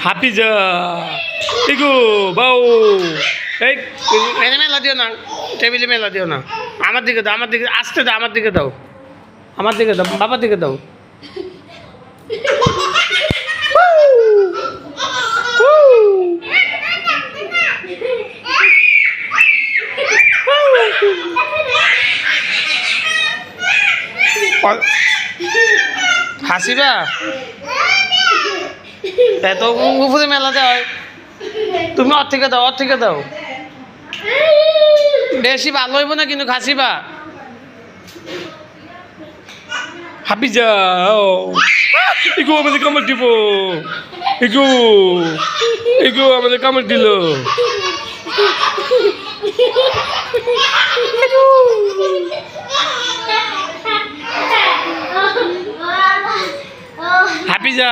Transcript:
Hafiza ego বাউ এই এনে মেলা দিও না, টেবিলে মেলা দিও না। আমার দিকে দাও, আমার দিকে আসতে দাও, আমার দিকে দাও, আমার দিকে দাও, বাবার দিকে দাও। হাসিবা এত উপরে মেলা দেয়, তুমি ওর থেকে দাও, ওর থেকে দাও। বেশি ভালো হইব না কিন্তু খাসিবা। হাফিজা ইগো আমাদের কামড় দিব, ইগো ইগো আমাদের কামড় দিল। হাফিজা